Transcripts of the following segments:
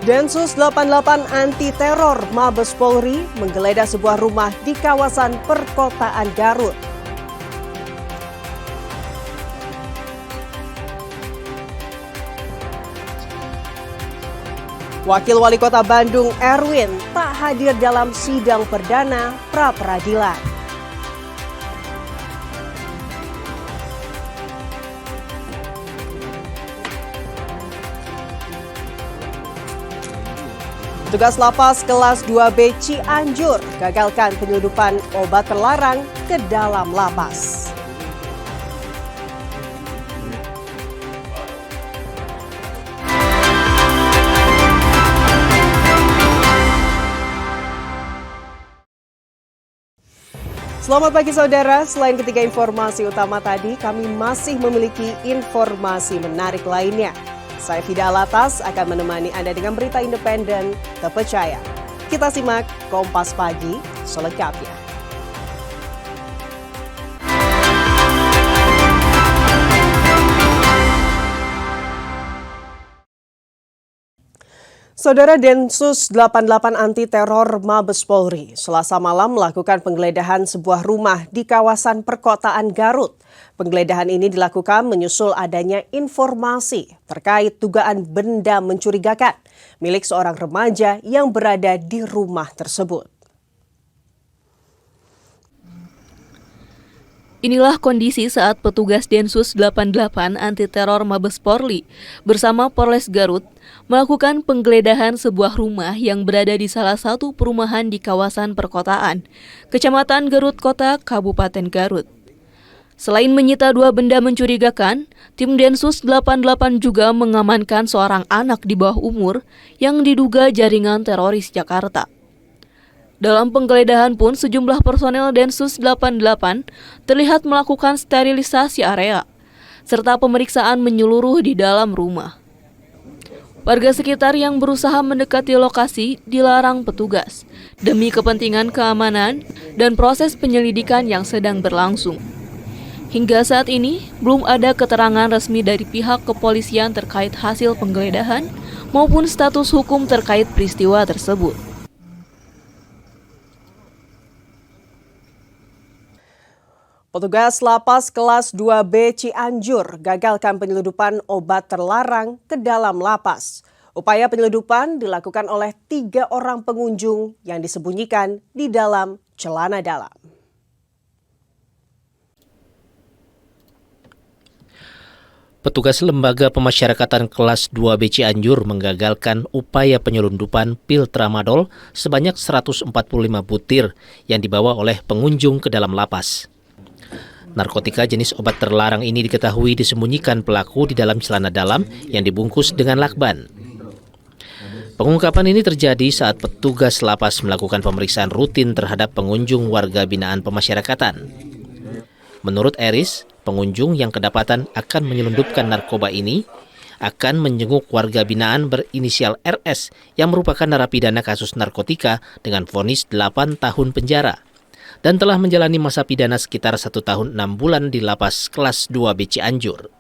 Densus 88 Anti Teror Mabes Polri menggeledah sebuah rumah di kawasan perkotaan Garut. Wakil Wali Kota Bandung Erwin tak hadir dalam sidang perdana pra-peradilan. Petugas lapas kelas 2B Cianjur gagalkan penyeludupan obat terlarang ke dalam lapas. Selamat pagi saudara, selain ketiga informasi utama tadi, kami masih memiliki informasi menarik lainnya. Saya Fida Alatas akan menemani Anda dengan berita independen terpercaya. Kita simak Kompas Pagi selengkapnya. Saudara, Densus 88 Anti Teror Mabes Polri Selasa malam melakukan penggeledahan sebuah rumah di kawasan perkotaan Garut. Penggeledahan ini dilakukan menyusul adanya informasi terkait dugaan benda mencurigakan milik seorang remaja yang berada di rumah tersebut. Inilah kondisi saat petugas Densus 88 Anti Teror Mabes Polri bersama Polres Garut melakukan penggeledahan sebuah rumah yang berada di salah satu perumahan di kawasan perkotaan, Kecamatan Garut Kota, Kabupaten Garut. Selain menyita 2 benda mencurigakan, tim Densus 88 juga mengamankan seorang anak di bawah umur yang diduga jaringan teroris Jakarta. Dalam penggeledahan pun sejumlah personel Densus 88 terlihat melakukan sterilisasi area, serta pemeriksaan menyeluruh di dalam rumah. Warga sekitar yang berusaha mendekati lokasi dilarang petugas demi kepentingan keamanan dan proses penyelidikan yang sedang berlangsung. Hingga saat ini, belum ada keterangan resmi dari pihak kepolisian terkait hasil penggeledahan maupun status hukum terkait peristiwa tersebut. Petugas lapas kelas 2B Cianjur gagalkan penyeludupan obat terlarang ke dalam lapas. Upaya penyeludupan dilakukan oleh 3 orang pengunjung yang disembunyikan di dalam celana dalam. Petugas Lembaga Pemasyarakatan kelas 2B Cianjur menggagalkan upaya penyelundupan pil tramadol sebanyak 145 butir yang dibawa oleh pengunjung ke dalam lapas. Narkotika jenis obat terlarang ini diketahui disembunyikan pelaku di dalam celana dalam yang dibungkus dengan lakban. Pengungkapan ini terjadi saat petugas lapas melakukan pemeriksaan rutin terhadap pengunjung warga binaan pemasyarakatan. Menurut Eris, pengunjung yang kedapatan akan menyelundupkan narkoba ini akan menjenguk warga binaan berinisial RS yang merupakan narapidana kasus narkotika dengan vonis 8 tahun penjara dan telah menjalani masa pidana sekitar 1 tahun 6 bulan di lapas kelas 2B Cianjur.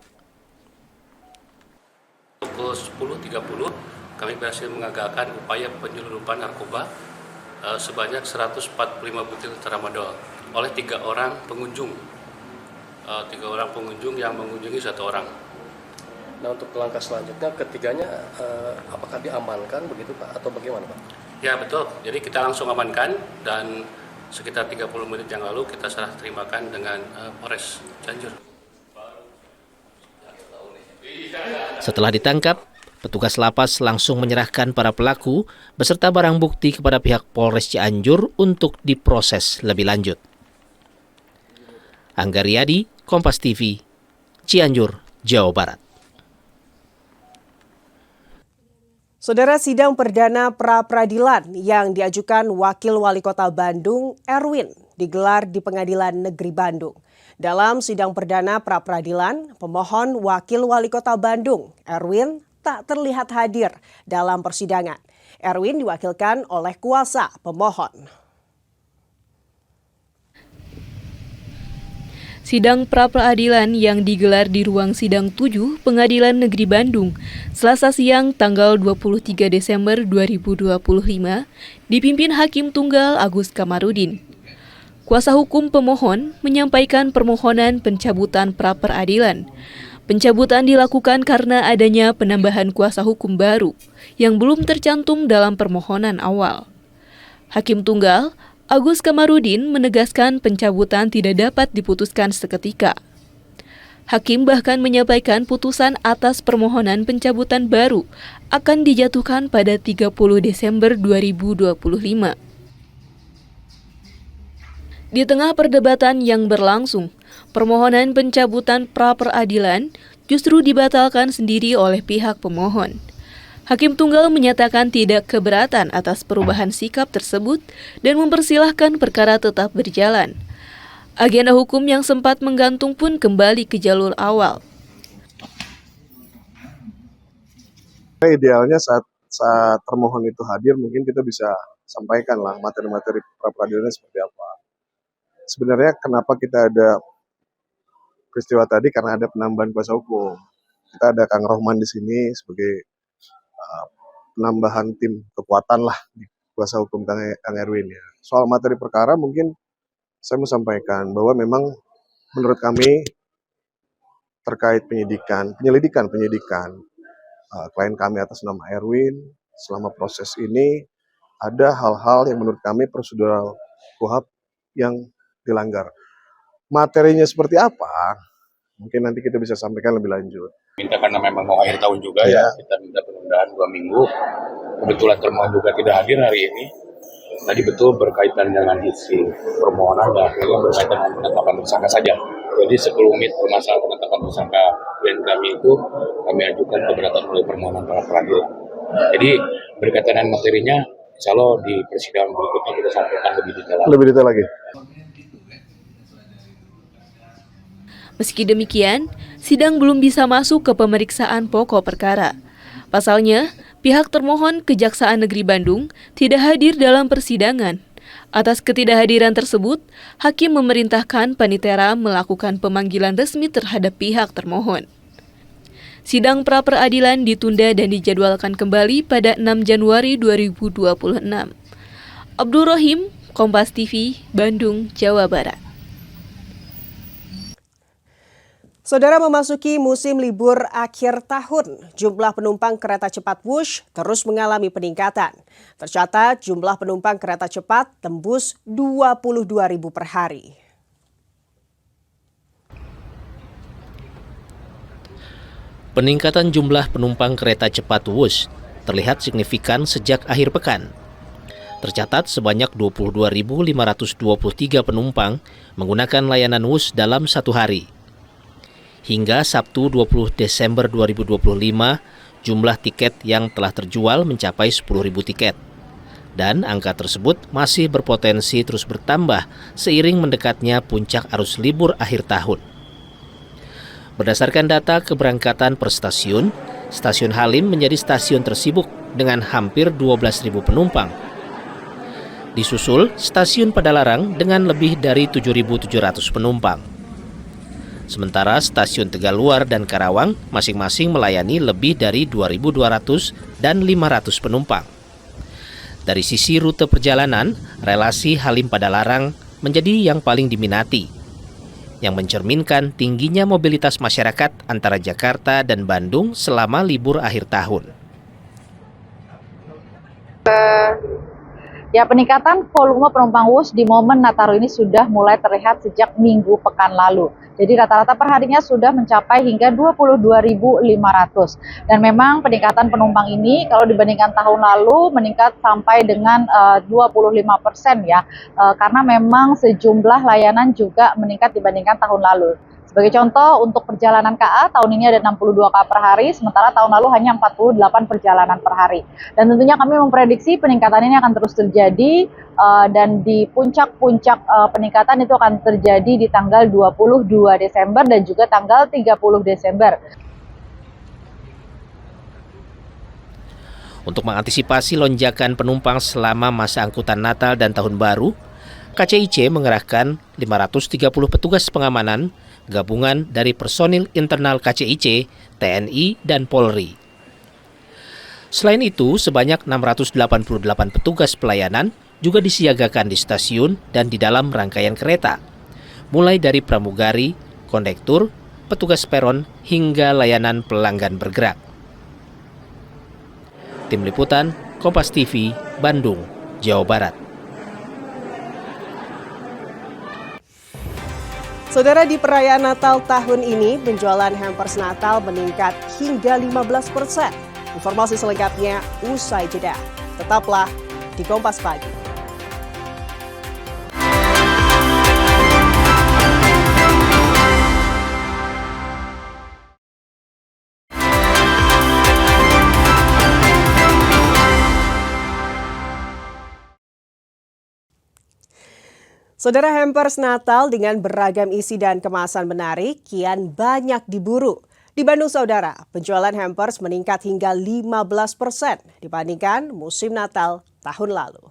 Pukul 10.30 kami berhasil mengagalkan upaya penyelundupan narkoba sebanyak 145 butir tramadol oleh 3 orang pengunjung. 3 orang pengunjung yang mengunjungi 1 orang. Nah, untuk langkah selanjutnya ketiganya apakah diamankan begitu Pak atau bagaimana Pak? Ya betul, jadi kita langsung amankan dan sekitar 30 menit yang lalu kita serah terimakan dengan Polres Cianjur. Setelah ditangkap, petugas lapas langsung menyerahkan para pelaku beserta barang bukti kepada pihak Polres Cianjur untuk diproses lebih lanjut. Angga Riyadi, Kompas TV, Cianjur, Jawa Barat. Saudara, sidang perdana pra-peradilan yang diajukan Wakil Wali Kota Bandung Erwin digelar di Pengadilan Negeri Bandung. Dalam sidang perdana pra-peradilan, pemohon Wakil Wali Kota Bandung Erwin tak terlihat hadir dalam persidangan. Erwin diwakilkan oleh kuasa pemohon. Sidang pra-peradilan yang digelar di ruang sidang 7 Pengadilan Negeri Bandung, Selasa siang tanggal 23 Desember 2025, dipimpin Hakim Tunggal Agus Kamarudin. Kuasa hukum pemohon menyampaikan permohonan pencabutan pra-peradilan. Pencabutan dilakukan karena adanya penambahan kuasa hukum baru yang belum tercantum dalam permohonan awal. Hakim Tunggal Agus Kamarudin menegaskan pencabutan tidak dapat diputuskan seketika. Hakim bahkan menyampaikan putusan atas permohonan pencabutan baru akan dijatuhkan pada 30 Desember 2025. Di tengah perdebatan yang berlangsung, permohonan pencabutan pra-peradilan justru dibatalkan sendiri oleh pihak pemohon. Hakim Tunggal menyatakan tidak keberatan atas perubahan sikap tersebut dan mempersilahkan perkara tetap berjalan. Agenda hukum yang sempat menggantung pun kembali ke jalur awal. Idealnya saat termohon itu hadir, mungkin kita bisa sampaikan lah materi-materi pra-peradilannya seperti apa. Sebenarnya kenapa kita ada peristiwa tadi, karena ada penambahan kuasa hukum. Kita ada Kang Rohman di sini sebagai penambahan tim kekuatan lah di kuasa hukum Kang Erwin ya. Soal materi perkara mungkin saya mau sampaikan bahwa memang menurut kami terkait penyelidikan klien kami atas nama Erwin, selama proses ini ada hal-hal yang menurut kami prosedural KUHP yang dilanggar. Materinya seperti apa? Mungkin nanti kita bisa sampaikan lebih lanjut. Minta karena memang mau akhir tahun juga ya, kita minta penundaan 2 minggu. Kebetulan termohon juga tidak hadir hari ini. Tadi betul berkaitan dengan isi permohonan dan akhirnya berkaitan dengan penetapan tersangka saja. Jadi sebelum permasalahan penetapan tersangka klien kami itu kami ajukan keberatan oleh permohonan pra peradilan. Jadi berkaitan dengan materinya, insya Allah di persidangan berikutnya kita sampaikan lebih detail lagi. Meski demikian, sidang belum bisa masuk ke pemeriksaan pokok perkara. Pasalnya, pihak termohon Kejaksaan Negeri Bandung tidak hadir dalam persidangan. Atas ketidakhadiran tersebut, Hakim memerintahkan Panitera melakukan pemanggilan resmi terhadap pihak termohon. Sidang pra-peradilan ditunda dan dijadwalkan kembali pada 6 Januari 2026. Abdul Rohim, Kompas TV, Bandung, Jawa Barat. Saudara, memasuki musim libur akhir tahun, jumlah penumpang kereta cepat Wush terus mengalami peningkatan. Tercatat jumlah penumpang kereta cepat tembus 22.000 per hari. Peningkatan jumlah penumpang kereta cepat Wush terlihat signifikan sejak akhir pekan. Tercatat sebanyak 22.523 penumpang menggunakan layanan Wush dalam satu hari. Hingga Sabtu 20 Desember 2025, jumlah tiket yang telah terjual mencapai 10.000 tiket. Dan angka tersebut masih berpotensi terus bertambah seiring mendekatnya puncak arus libur akhir tahun. Berdasarkan data keberangkatan per stasiun, Stasiun Halim menjadi stasiun tersibuk dengan hampir 12.000 penumpang. Disusul Stasiun Padalarang dengan lebih dari 7.700 penumpang. Sementara Stasiun Tegaluar dan Karawang masing-masing melayani lebih dari 2.200 dan 500 penumpang. Dari sisi rute perjalanan, relasi Halim Padalarang menjadi yang paling diminati, yang mencerminkan tingginya mobilitas masyarakat antara Jakarta dan Bandung selama libur akhir tahun. Ya, peningkatan volume penumpang Wush di momen Nataru ini sudah mulai terlihat sejak minggu pekan lalu. Jadi rata-rata perharinya sudah mencapai hingga 22.500. Dan memang peningkatan penumpang ini kalau dibandingkan tahun lalu meningkat sampai dengan 25% ya. Karena memang sejumlah layanan juga meningkat dibandingkan tahun lalu. Sebagai contoh, untuk perjalanan KA tahun ini ada 62 KA per hari, sementara tahun lalu hanya 48 perjalanan per hari. Dan tentunya kami memprediksi peningkatan ini akan terus terjadi, dan di puncak-puncak peningkatan itu akan terjadi di tanggal 22 Desember dan juga tanggal 30 Desember. Untuk mengantisipasi lonjakan penumpang selama masa angkutan Natal dan Tahun Baru, KCIC mengerahkan 530 petugas pengamanan gabungan dari personil internal KCIC, TNI, dan Polri. Selain itu, sebanyak 688 petugas pelayanan juga disiagakan di stasiun dan di dalam rangkaian kereta, mulai dari pramugari, kondektur, petugas peron, hingga layanan pelanggan bergerak. Tim Liputan, Kompas TV, Bandung, Jawa Barat. Saudara, di perayaan Natal tahun ini, penjualan hampers Natal meningkat hingga 15%. Informasi selengkapnya usai jeda. Tetaplah di Kompas Pagi. Saudara, hampers Natal dengan beragam isi dan kemasan menarik kian banyak diburu. Di Bandung, saudara, penjualan hampers meningkat hingga 15% dibandingkan musim Natal tahun lalu.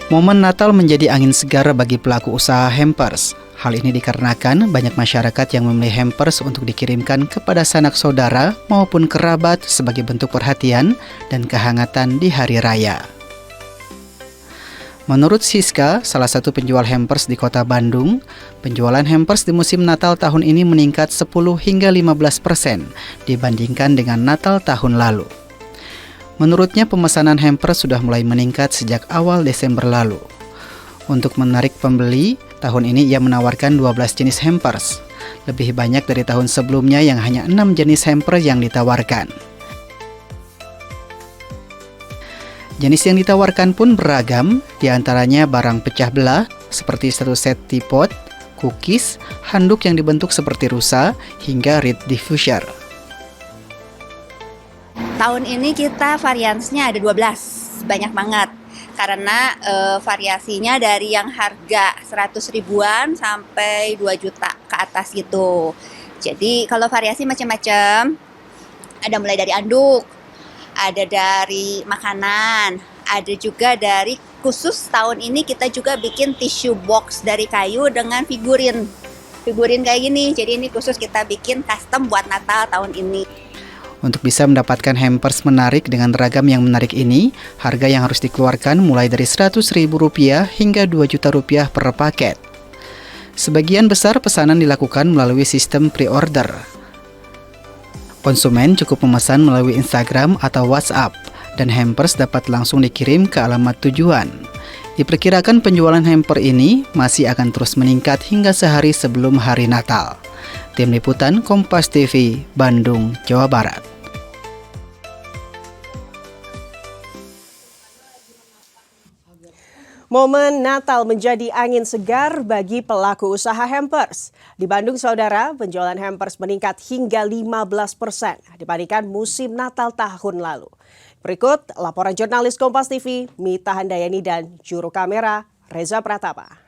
Momen Natal menjadi angin segar bagi pelaku usaha hampers. Hal ini dikarenakan banyak masyarakat yang membeli hampers untuk dikirimkan kepada sanak saudara maupun kerabat sebagai bentuk perhatian dan kehangatan di hari raya. Menurut Siska, salah satu penjual hampers di kota Bandung, penjualan hampers di musim Natal tahun ini meningkat 10 hingga 15% dibandingkan dengan Natal tahun lalu. Menurutnya, pemesanan hampers sudah mulai meningkat sejak awal Desember lalu. Untuk menarik pembeli, tahun ini ia menawarkan 12 jenis hampers. Lebih banyak dari tahun sebelumnya yang hanya 6 jenis hampers yang ditawarkan. Jenis yang ditawarkan pun beragam, diantaranya barang pecah belah seperti satu set teapot, cookies, handuk yang dibentuk seperti rusa, hingga reed diffuser. Tahun ini kita variasinya ada 12, banyak banget. Karena variasinya dari yang harga 100 ribuan sampai 2 juta ke atas gitu. Jadi kalau variasi macam-macam, ada mulai dari anduk, ada dari makanan, ada juga dari khusus tahun ini kita juga bikin tissue box dari kayu dengan figurin kayak gini. Jadi ini khusus kita bikin custom buat Natal tahun ini. Untuk bisa mendapatkan hampers menarik dengan ragam yang menarik ini, harga yang harus dikeluarkan mulai dari Rp100.000 hingga Rp2 juta per paket. Sebagian besar pesanan dilakukan melalui sistem pre-order. Konsumen cukup memesan melalui Instagram atau WhatsApp, dan hampers dapat langsung dikirim ke alamat tujuan. Diperkirakan penjualan hamper ini masih akan terus meningkat hingga sehari sebelum hari Natal. Tim Liputan Kompas TV, Bandung, Jawa Barat. Momen Natal menjadi angin segar bagi pelaku usaha hampers. Di Bandung, saudara, penjualan hampers meningkat hingga 15% dibandingkan musim Natal tahun lalu. Berikut laporan jurnalis Kompas TV, Mita Handayani dan juru kamera Reza Pratapa.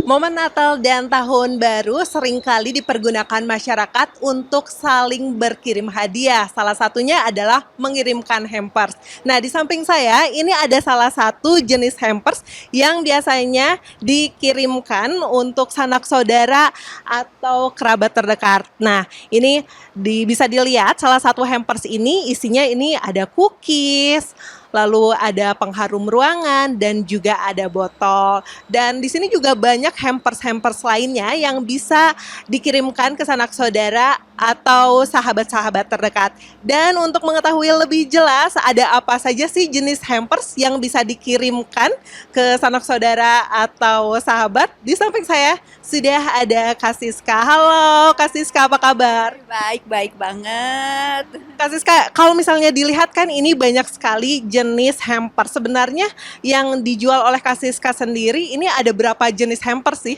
Momen Natal dan Tahun Baru seringkali dipergunakan masyarakat untuk saling berkirim hadiah. Salah satunya adalah mengirimkan hampers. Nah, di samping saya ini ada salah satu jenis hampers yang biasanya dikirimkan untuk sanak saudara atau kerabat terdekat. Nah, ini bisa dilihat salah satu hampers ini isinya ini ada cookies, lalu ada pengharum ruangan dan juga ada botol. Dan di sini juga banyak hampers-hampers lainnya yang bisa dikirimkan ke sanak saudara atau sahabat-sahabat terdekat. Dan untuk mengetahui lebih jelas ada apa saja sih jenis hampers yang bisa dikirimkan ke sanak saudara atau sahabat, di samping saya sudah ada Kak Siska. Halo Kak Siska, apa kabar? Baik banget. Kak Siska, kalau misalnya dilihat kan ini banyak sekali jenis hamper. Sebenarnya yang dijual oleh Kak Siska sendiri ini ada berapa jenis hamper sih?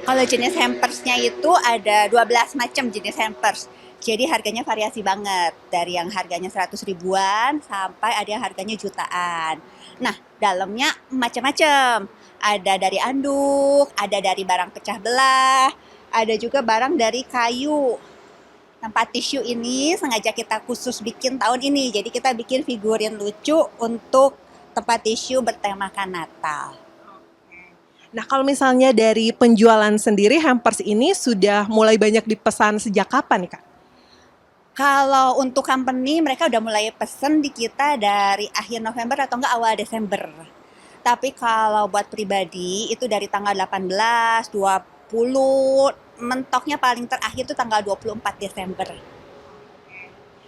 Kalau jenis hampersnya itu ada 12 macam jenis hampers. Jadi harganya variasi banget. Dari yang harganya 100 ribuan sampai ada yang harganya jutaan. Nah, dalamnya macam-macam. Ada dari anduk, ada dari barang pecah belah, ada juga barang dari kayu. Tempat tisu ini sengaja kita khusus bikin tahun ini. Jadi kita bikin figurin lucu untuk tempat tisu bertemakan Natal. Nah, kalau misalnya dari penjualan sendiri, hampers ini sudah mulai banyak dipesan sejak kapan nih, Kak? Kalau untuk company, mereka udah mulai pesen di kita dari akhir November atau enggak awal Desember. Tapi kalau buat pribadi, itu dari tanggal 18, 20, mentoknya paling terakhir itu tanggal 24 Desember.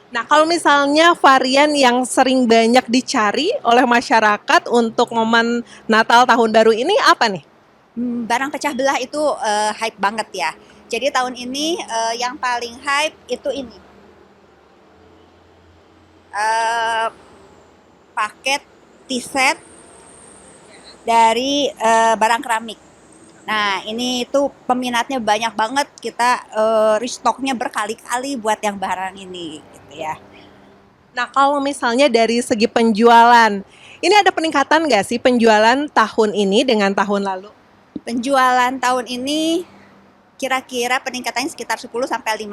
Nah, kalau misalnya varian yang sering banyak dicari oleh masyarakat untuk momen Natal Tahun Baru ini apa nih? Barang pecah belah itu hype banget ya. Jadi tahun ini yang paling hype itu ini. Paket T-set dari barang keramik. Nah, ini itu peminatnya banyak banget, kita restocknya berkali-kali buat yang barang ini gitu ya. Nah, kalau misalnya dari segi penjualan, ini ada peningkatan nggak sih penjualan tahun ini dengan tahun lalu? Penjualan tahun ini kira-kira peningkatannya sekitar 10-15%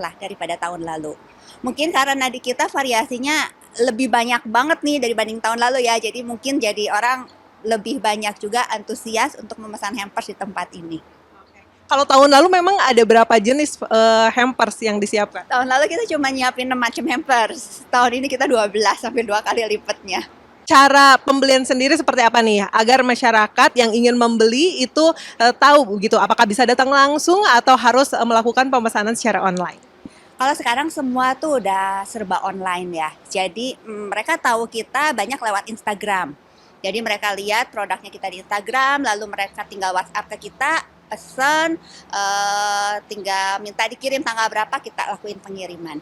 lah daripada tahun lalu. Mungkin karena di kita variasinya lebih banyak banget nih dibanding tahun lalu ya, jadi mungkin jadi orang lebih banyak juga antusias untuk memesan hampers di tempat ini. Kalau tahun lalu memang ada berapa jenis hampers yang disiapkan? Tahun lalu kita cuma nyiapin 6 macam hampers. Tahun ini kita 12 sampai 2 kali lipatnya. Cara pembelian sendiri seperti apa nih? Agar masyarakat yang ingin membeli itu tahu begitu, apakah bisa datang langsung atau harus melakukan pemesanan secara online? Kalau sekarang semua tuh udah serba online ya. Jadi mereka tahu kita banyak lewat Instagram. Jadi mereka lihat produknya kita di Instagram, lalu mereka tinggal WhatsApp ke kita, pesen, tinggal minta dikirim tanggal berapa, kita lakuin pengiriman.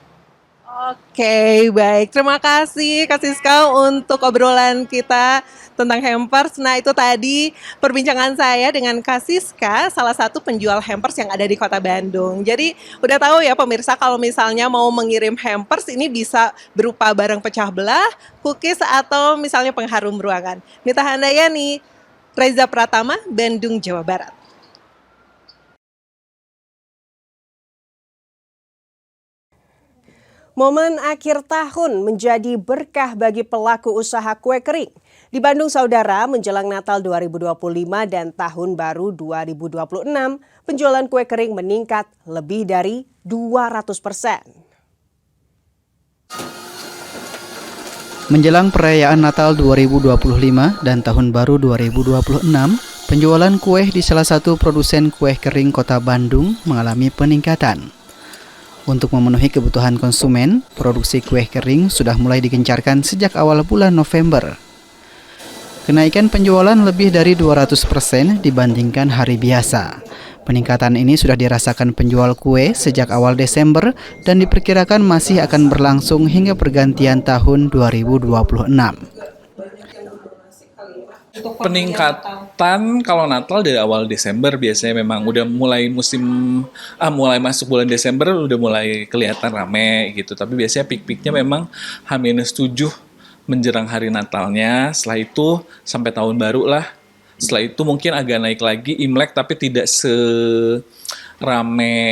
Oke, baik. Terima kasih Kak Siska untuk obrolan kita tentang hampers. Nah, itu tadi perbincangan saya dengan Kak Siska, salah satu penjual hampers yang ada di Kota Bandung. Jadi, udah tahu ya pemirsa, kalau misalnya mau mengirim hampers ini bisa berupa barang pecah belah, cookies, atau misalnya pengharum ruangan. Nita Handayani, Reza Pratama, Bandung, Jawa Barat. Momen akhir tahun menjadi berkah bagi pelaku usaha kue kering. Di Bandung, saudara, menjelang Natal 2025 dan Tahun Baru 2026, penjualan kue kering meningkat lebih dari 200%. Menjelang perayaan Natal 2025 dan Tahun Baru 2026, penjualan kue di salah satu produsen kue kering Kota Bandung mengalami peningkatan. Untuk memenuhi kebutuhan konsumen, produksi kue kering sudah mulai digencarkan sejak awal bulan November. Kenaikan penjualan lebih dari 200% dibandingkan hari biasa. Peningkatan ini sudah dirasakan penjual kue sejak awal Desember dan diperkirakan masih akan berlangsung hingga pergantian tahun 2026. Peningkatan kalau Natal dari awal Desember biasanya memang udah mulai mulai masuk bulan Desember udah mulai kelihatan rame gitu. Tapi biasanya peak-peaknya memang H-7 menjelang hari Natalnya. Setelah itu sampai tahun baru lah. Setelah itu mungkin agak naik lagi Imlek tapi tidak serame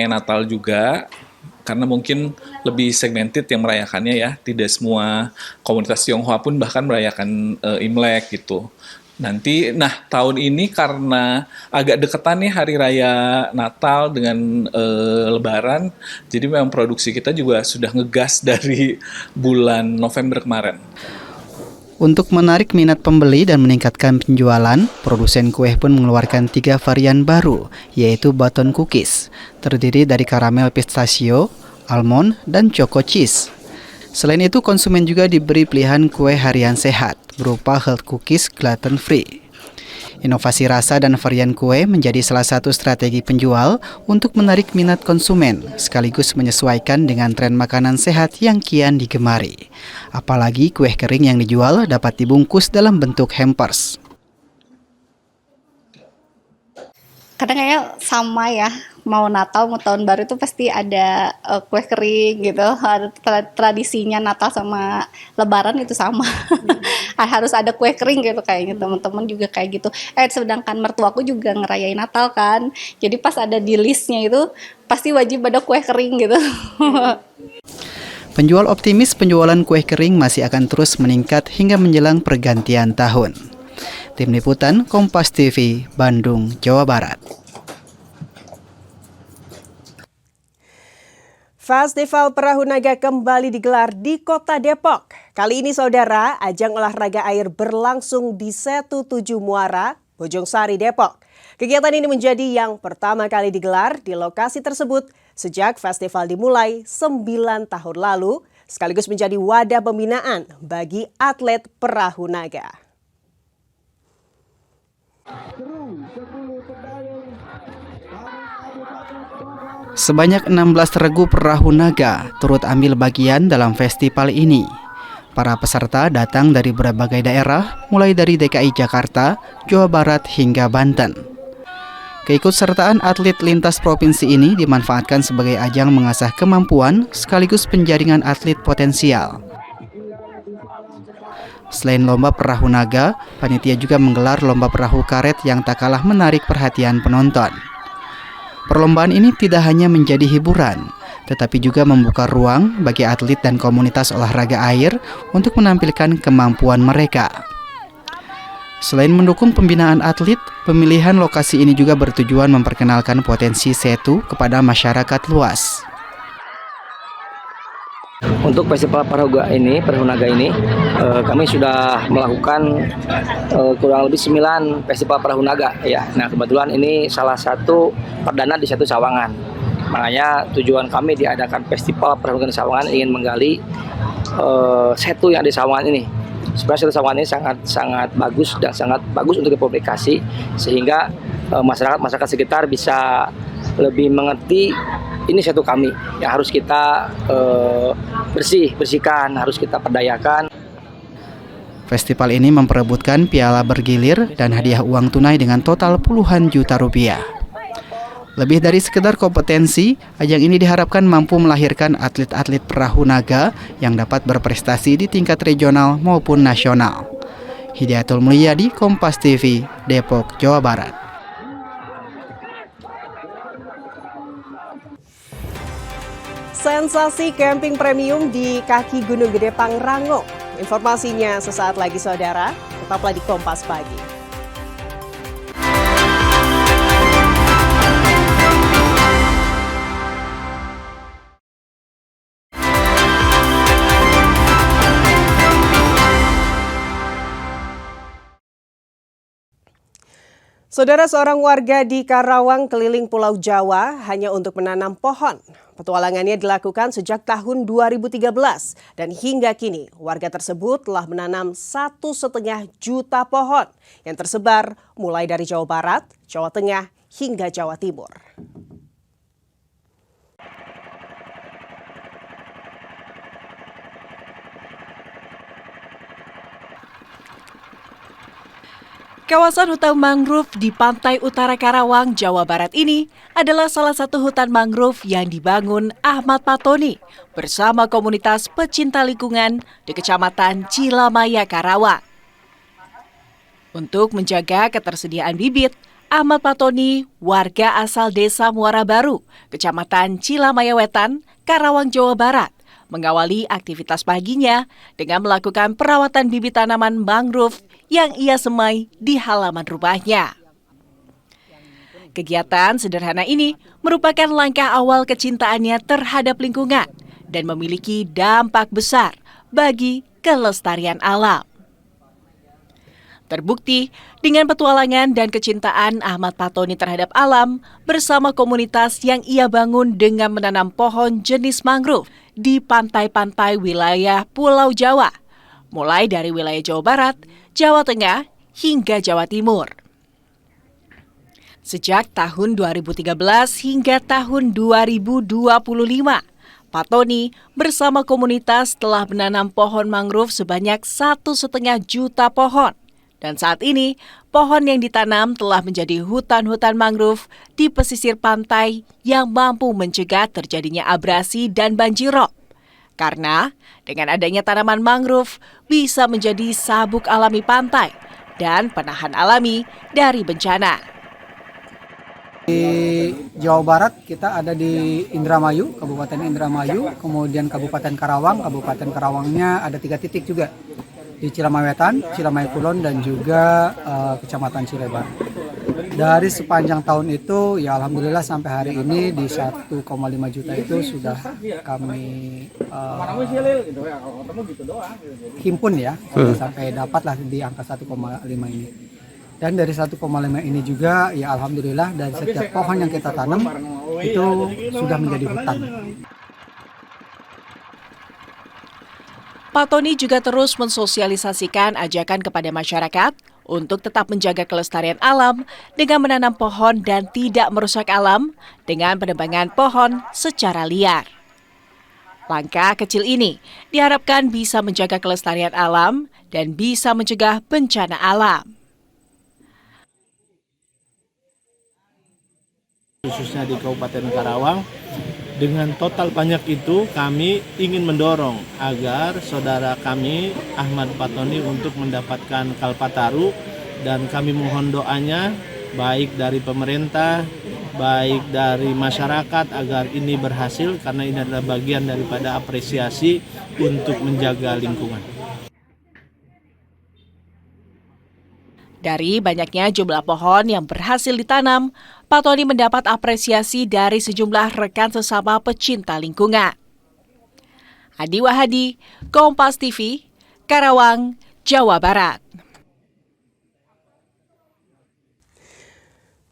Natal juga. Karena mungkin lebih segmented yang merayakannya ya. Tidak semua komunitas Tionghoa pun bahkan merayakan Imlek gitu. Tahun ini karena agak deketan nih hari raya Natal dengan Lebaran, jadi memang produksi kita juga sudah ngegas dari bulan November kemarin. Untuk menarik minat pembeli dan meningkatkan penjualan, produsen kue pun mengeluarkan 3 varian baru, yaitu baton cookies, terdiri dari karamel pistachio, almond, dan choco cheese. Selain itu, konsumen juga diberi pilihan kue harian sehat berupa health cookies gluten free. Inovasi rasa dan varian kue menjadi salah satu strategi penjual untuk menarik minat konsumen, sekaligus menyesuaikan dengan tren makanan sehat yang kian digemari. Apalagi kue kering yang dijual dapat dibungkus dalam bentuk hampers. Kadang kayak sama ya, mau Natal mau tahun baru itu pasti ada kue kering gitu. Ada tradisinya Natal sama Lebaran itu sama. Harus ada kue kering gitu kayaknya, teman-teman juga kayak gitu. Sedangkan mertuaku juga ngerayain Natal kan. Jadi pas ada di listnya itu pasti wajib ada kue kering gitu. Penjual optimis penjualan kue kering masih akan terus meningkat hingga menjelang pergantian tahun. Tim Liputan Kompas TV, Bandung, Jawa Barat. Festival Perahu Naga kembali digelar di Kota Depok. Kali ini saudara, ajang olahraga air berlangsung di Setu 7 Muara, Bojongsari, Depok. Kegiatan ini menjadi yang pertama kali digelar di lokasi tersebut sejak festival dimulai 9 tahun lalu, sekaligus menjadi wadah pembinaan bagi atlet perahu naga. Sebanyak 16 regu perahu naga turut ambil bagian dalam festival ini. Para peserta datang dari berbagai daerah, mulai dari DKI Jakarta, Jawa Barat hingga Banten. Keikutsertaan atlet lintas provinsi ini dimanfaatkan sebagai ajang mengasah kemampuan sekaligus penjaringan atlet potensial. Selain lomba perahu naga, panitia juga menggelar lomba perahu karet yang tak kalah menarik perhatian penonton. Perlombaan ini tidak hanya menjadi hiburan, tetapi juga membuka ruang bagi atlet dan komunitas olahraga air untuk menampilkan kemampuan mereka. Selain mendukung pembinaan atlet, pemilihan lokasi ini juga bertujuan memperkenalkan potensi setu kepada masyarakat luas. Untuk festival perahu naga ini, kami sudah melakukan kurang lebih 9 festival perahu naga ya. Nah, kebetulan ini salah satu perdana di Setu Sawangan. Makanya tujuan kami diadakan festival perahu naga di Sawangan ingin menggali setu yang di Sawangan ini. Sebenarnya Setu Sawangan ini sangat bagus dan sangat bagus untuk dipublikasi sehingga masyarakat sekitar bisa lebih mengerti ini setu kami yang harus kita bersihkan, harus kita perdayakan. Festival ini memperebutkan piala bergilir dan hadiah uang tunai dengan total puluhan juta rupiah. Lebih dari sekedar kompetensi, ajang ini diharapkan mampu melahirkan atlet-atlet perahu naga yang dapat berprestasi di tingkat regional maupun nasional. Hidayatul Mulyadi, Kompas TV, Depok, Jawa Barat. Sensasi camping premium di kaki Gunung Gede Pangrango. Informasinya sesaat lagi saudara, tetaplah di Kompas Pagi. Saudara, seorang warga di Karawang keliling Pulau Jawa hanya untuk menanam pohon. Petualangannya dilakukan sejak tahun 2013 dan hingga kini warga tersebut telah menanam 1,5 juta pohon yang tersebar mulai dari Jawa Barat, Jawa Tengah hingga Jawa Timur. Kawasan hutan mangrove di pantai utara Karawang, Jawa Barat ini adalah salah satu hutan mangrove yang dibangun Ahmad Patoni bersama komunitas pecinta lingkungan di Kecamatan Cilamaya, Karawang. Untuk menjaga ketersediaan bibit, Ahmad Patoni, warga asal Desa Muara Baru, Kecamatan Cilamaya Wetan, Karawang, Jawa Barat, mengawali aktivitas paginya dengan melakukan perawatan bibit tanaman mangrove yang ia semai di halaman rumahnya. Kegiatan sederhana ini merupakan langkah awal kecintaannya terhadap lingkungan dan memiliki dampak besar bagi kelestarian alam. Terbukti dengan petualangan dan kecintaan Ahmad Patoni terhadap alam bersama komunitas yang ia bangun dengan menanam pohon jenis mangrove di pantai-pantai wilayah Pulau Jawa, mulai dari wilayah Jawa Barat, Jawa Tengah, hingga Jawa Timur. Sejak tahun 2013 hingga tahun 2025, Patoni bersama komunitas telah menanam pohon mangrove sebanyak 1,5 juta pohon Dan saat ini, pohon yang ditanam telah menjadi hutan-hutan mangrove di pesisir pantai yang mampu mencegah terjadinya abrasi dan banjirop. Karena dengan adanya tanaman mangrove bisa menjadi sabuk alami pantai dan penahan alami dari bencana. Di Jawa Barat kita ada di Indramayu, Kabupaten Indramayu, kemudian Kabupaten Karawang. Kabupaten Karawangnya ada 3 titik juga. Di Cilamay Wetan, Cilamay Kulon, dan juga Kecamatan Cilebar. Dari sepanjang tahun itu, ya alhamdulillah sampai hari ini di 1,5 juta itu sudah kami himpun ya, sampai dapatlah di angka 1,5 ini. Dan dari 1,5 ini juga, ya alhamdulillah dari setiap pohon yang kita tanam itu sudah menjadi hutan. Pak Tony juga terus mensosialisasikan ajakan kepada masyarakat untuk tetap menjaga kelestarian alam dengan menanam pohon dan tidak merusak alam dengan penebangan pohon secara liar. Langkah kecil ini diharapkan bisa menjaga kelestarian alam dan bisa mencegah bencana alam. Khususnya di Kabupaten Karawang, dengan total banyak itu kami ingin mendorong agar saudara kami Ahmad Patoni untuk mendapatkan Kalpataru, dan kami mohon doanya baik dari pemerintah, baik dari masyarakat agar ini berhasil, karena ini adalah bagian daripada apresiasi untuk menjaga lingkungan. Dari banyaknya jumlah pohon yang berhasil ditanam, Pak Tony mendapat apresiasi dari sejumlah rekan sesama pecinta lingkungan. Adi Wahadi, Kompas TV, Karawang, Jawa Barat.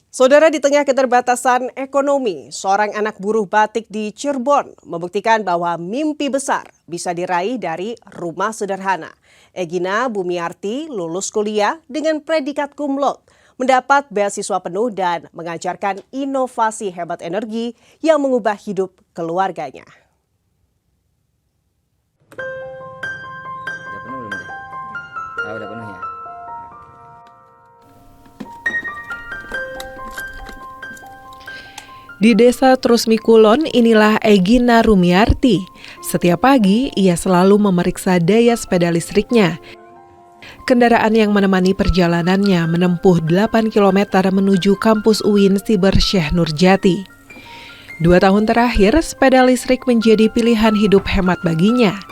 Saudara, di tengah keterbatasan ekonomi, seorang anak buruh batik di Cirebon membuktikan bahwa mimpi besar bisa diraih dari rumah sederhana. Egina Bumiarti lulus kuliah dengan predikat cum laude, mendapat beasiswa penuh dan mengajarkan inovasi hemat energi yang mengubah hidup keluarganya. Udah penuh belum deh? Udah penuh ya? Di Desa Trusmi Kulon, inilah Egina Rumiarti. Setiap pagi, ia selalu memeriksa daya sepeda listriknya. Kendaraan yang menemani perjalanannya menempuh 8 km menuju kampus UIN Siber Syekh Nurjati. 2 tahun terakhir, sepeda listrik menjadi pilihan hidup hemat baginya.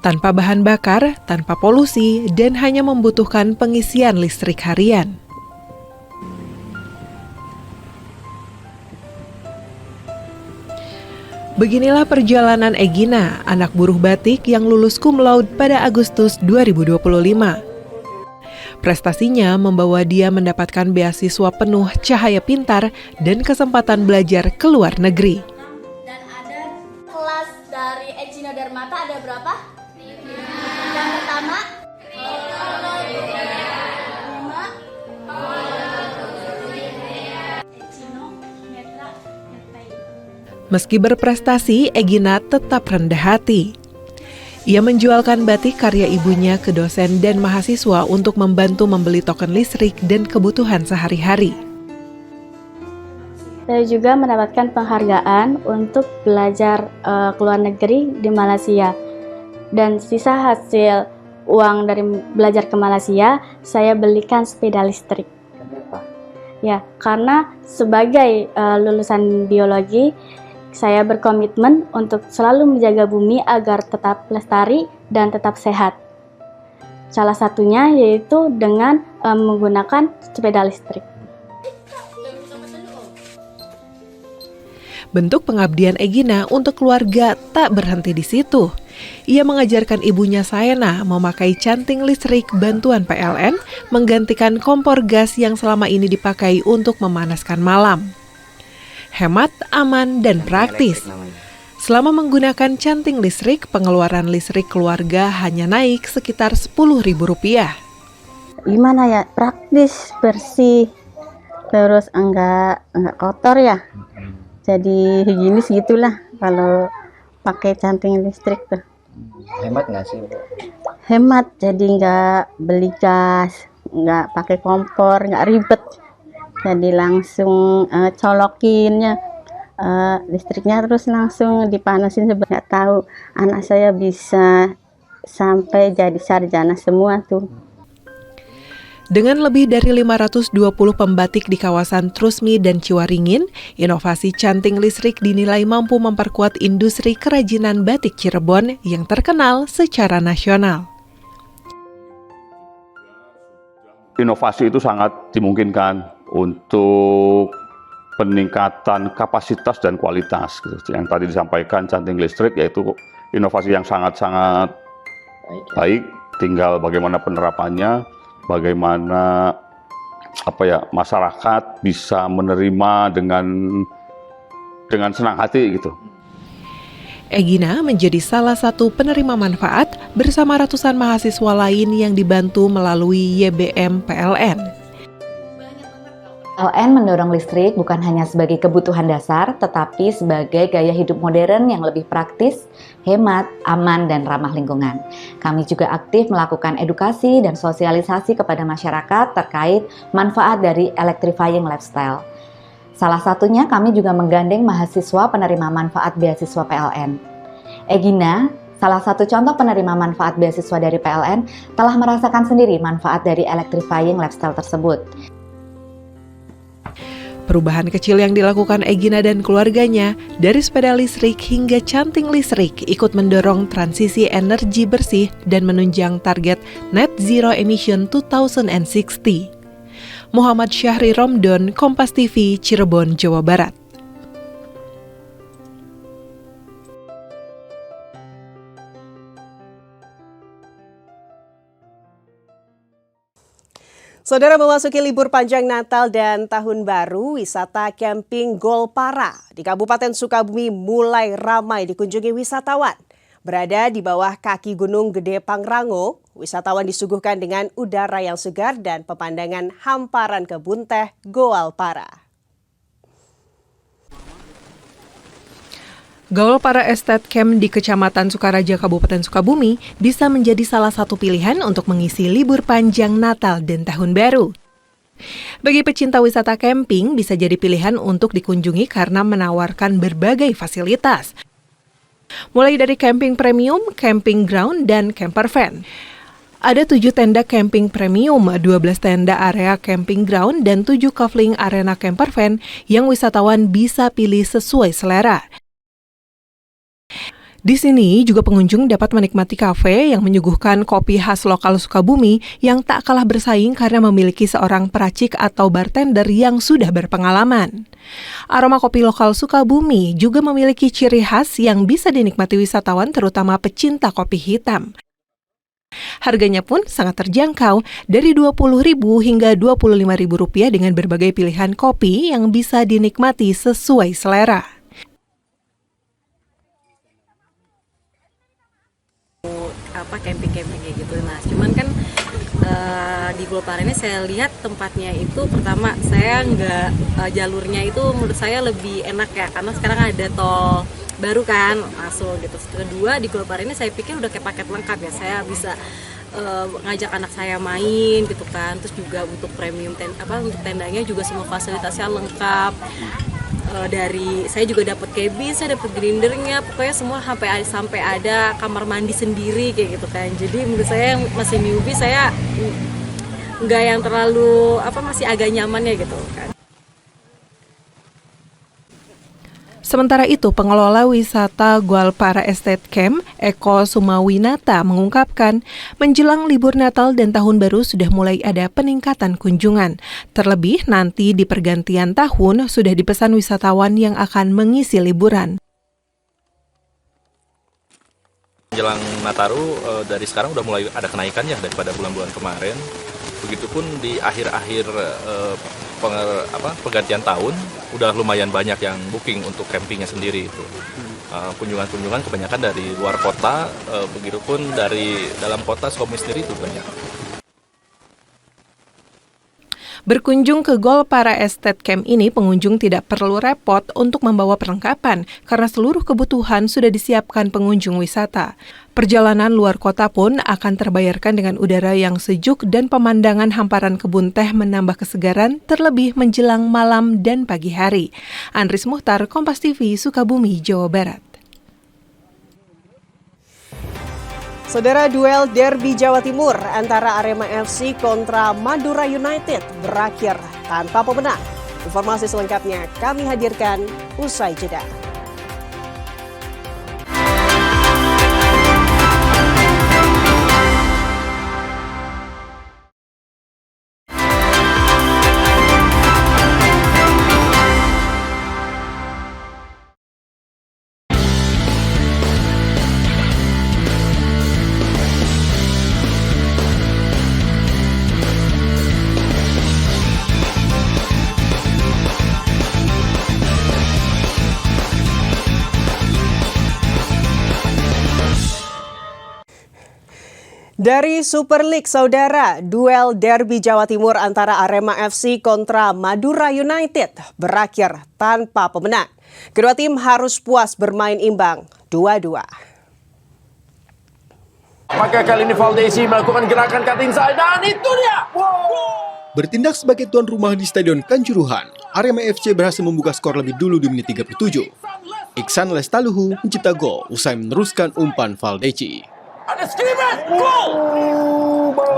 Tanpa bahan bakar, tanpa polusi, dan hanya membutuhkan pengisian listrik harian. Beginilah perjalanan Egina, anak buruh batik yang lulus cum laude pada Agustus 2025. Prestasinya membawa dia mendapatkan beasiswa penuh cahaya pintar dan kesempatan belajar ke luar negeri. Dan ada kelas dari Egina Darmata ada berapa? 5. Yang pertama? Meski berprestasi, Egina tetap rendah hati. Ia menjualkan batik karya ibunya ke dosen dan mahasiswa untuk membantu membeli token listrik dan kebutuhan sehari-hari. Saya juga mendapatkan penghargaan untuk belajar ke luar negeri di Malaysia. Dan sisa hasil uang dari belajar ke Malaysia, saya belikan sepeda listrik. Kenapa? Ya, karena sebagai lulusan biologi, saya berkomitmen untuk selalu menjaga bumi agar tetap lestari dan tetap sehat. Salah satunya yaitu dengan menggunakan sepeda listrik. Bentuk pengabdian Egina untuk keluarga tak berhenti di situ. Ia mengajarkan ibunya Saena memakai canting listrik bantuan PLN menggantikan kompor gas yang selama ini dipakai untuk memanaskan malam. Hemat, aman, dan praktis. Selama menggunakan canting listrik, pengeluaran listrik keluarga hanya naik sekitar Rp10.000. Gimana ya, praktis, bersih, terus enggak kotor ya. Jadi higienis gitulah kalau pakai canting listrik tuh. Hemat nggak sih? Hemat, jadi enggak beli gas. nggak pakai kompor, nggak ribet. Jadi langsung colokinnya listriknya terus langsung dipanasin. Sebenarnya nggak tahu anak saya bisa sampai jadi sarjana semua tuh. Dengan lebih dari 520 pembatik di kawasan Trusmi dan Ciwaringin, inovasi canting listrik dinilai mampu memperkuat industri kerajinan batik Cirebon yang terkenal secara nasional. Inovasi itu sangat dimungkinkan untuk peningkatan kapasitas dan kualitas. Yang tadi disampaikan canting listrik yaitu inovasi yang sangat-sangat baik, tinggal bagaimana penerapannya, bagaimana masyarakat bisa menerima dengan senang hati gitu. Egina menjadi salah satu penerima manfaat bersama ratusan mahasiswa lain yang dibantu melalui YBM PLN. PLN mendorong listrik bukan hanya sebagai kebutuhan dasar, tetapi sebagai gaya hidup modern yang lebih praktis, hemat, aman, dan ramah lingkungan. Kami juga aktif melakukan edukasi dan sosialisasi kepada masyarakat terkait manfaat dari electrifying lifestyle. Salah satunya kami juga menggandeng mahasiswa penerima manfaat beasiswa PLN. Egina, salah satu contoh penerima manfaat beasiswa dari PLN, telah merasakan sendiri manfaat dari electrifying lifestyle tersebut. Perubahan kecil yang dilakukan Egina dan keluarganya, dari sepeda listrik hingga canting listrik, ikut mendorong transisi energi bersih dan menunjang target Net Zero Emission 2060. Muhammad Syahri Romdon, Kompas TV, Cirebon, Jawa Barat. Saudara, memasuki libur panjang Natal dan Tahun Baru, wisata camping Golpara di Kabupaten Sukabumi mulai ramai dikunjungi wisatawan. Berada di bawah kaki Gunung Gede Pangrango, wisatawan disuguhkan dengan udara yang segar dan pemandangan hamparan kebun teh Golpara. Golpara Estate Camp di Kecamatan Sukaraja, Kabupaten Sukabumi bisa menjadi salah satu pilihan untuk mengisi libur panjang Natal dan Tahun Baru. Bagi pecinta wisata camping bisa jadi pilihan untuk dikunjungi karena menawarkan berbagai fasilitas. Mulai dari camping premium, camping ground, dan camper van. Ada 7 tenda camping premium, 12 tenda area camping ground, dan 7 kafling arena camper van yang wisatawan bisa pilih sesuai selera. Di sini juga pengunjung dapat menikmati kafe yang menyuguhkan kopi khas lokal Sukabumi yang tak kalah bersaing karena memiliki seorang peracik atau bartender yang sudah berpengalaman. Aroma kopi lokal Sukabumi juga memiliki ciri khas yang bisa dinikmati wisatawan terutama pecinta kopi hitam. Harganya pun sangat terjangkau dari Rp20.000 hingga Rp25.000 dengan berbagai pilihan kopi yang bisa dinikmati sesuai selera. Camping-camping kayak gitu. Nah, cuman kan di Golpara ini saya lihat tempatnya itu pertama saya jalurnya itu menurut saya lebih enak ya karena sekarang ada tol baru kan masuk gitu. Kedua di Golpara ini saya pikir udah kayak paket lengkap ya. Saya bisa ngajak anak saya main gitu kan. Terus juga untuk premium untuk tendanya juga semua fasilitasnya lengkap. Dari saya juga dapat cabin, saya dapat grindernya, pokoknya semua sampai ada kamar mandi sendiri kayak gitu kan. Jadi menurut saya masih newbie, saya nggak yang terlalu masih agak nyaman ya gitu kan. Sementara itu, pengelola wisata Golpara Estate Camp, Eko Sumawinata, mengungkapkan menjelang libur Natal dan Tahun Baru sudah mulai ada peningkatan kunjungan. Terlebih nanti di pergantian tahun sudah dipesan wisatawan yang akan mengisi liburan. Menjelang Nataru dari sekarang udah mulai ada kenaikan ya daripada bulan-bulan kemarin. Begitupun di akhir-akhir pergantian tahun udah lumayan banyak yang booking untuk campingnya sendiri itu. Kunjungan-kunjungan kebanyakan dari luar kota, begitupun dari dalam kota Sukabumi sendiri itu banyak. Berkunjung ke Gol Para Estate Camp ini, pengunjung tidak perlu repot untuk membawa perlengkapan karena seluruh kebutuhan sudah disiapkan pengunjung wisata. Perjalanan luar kota pun akan terbayarkan dengan udara yang sejuk dan pemandangan hamparan kebun teh menambah kesegaran terlebih menjelang malam dan pagi hari. Andris Muhtar, Kompas TV, Sukabumi, Jawa Barat. Saudara, duel derby Jawa Timur antara Arema FC kontra Madura United berakhir tanpa pemenang. Informasi selengkapnya kami hadirkan usai jeda. Dari Super League, saudara, duel derby Jawa Timur antara Arema FC kontra Madura United berakhir tanpa pemenang. Kedua tim harus puas bermain imbang 2-2. Maka kali ini Valdesi melakukan gerakan cut inside dan itu dia. Bertindak sebagai tuan rumah di Stadion Kanjuruhan, Arema FC berhasil membuka skor lebih dulu di menit 37. Iksan Lestaluhu mencipta gol usai meneruskan umpan Valdesi. Ada scrimmage, gol!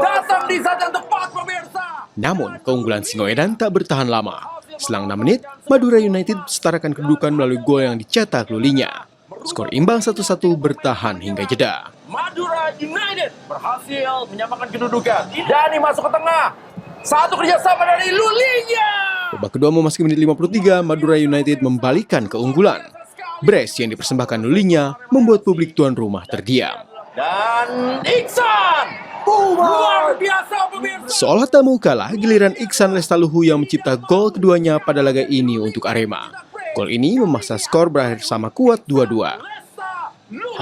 Datang di saat yang tepat, pemirsa. Namun, keunggulan Singoedan tak bertahan lama. Selang 6 menit, Madura United setarakan kedudukan melalui gol yang dicetak Lulinya. Skor imbang 1-1 bertahan hingga jeda. Madura United berhasil menyamakan kedudukan. Dani masuk ke tengah. Satu kerjasama dari Lulinya. Babak kedua memasuki menit 53, Madura United membalikan keunggulan. Brace yang dipersembahkan Lulinya membuat publik tuan rumah terdiam. Dan Iksan, luar biasa pemirsa. Seolah tak mau kalah, giliran Iksan Lestaluhu yang mencipta gol keduanya pada laga ini untuk Arema. Gol ini memaksa skor berakhir sama kuat 2-2.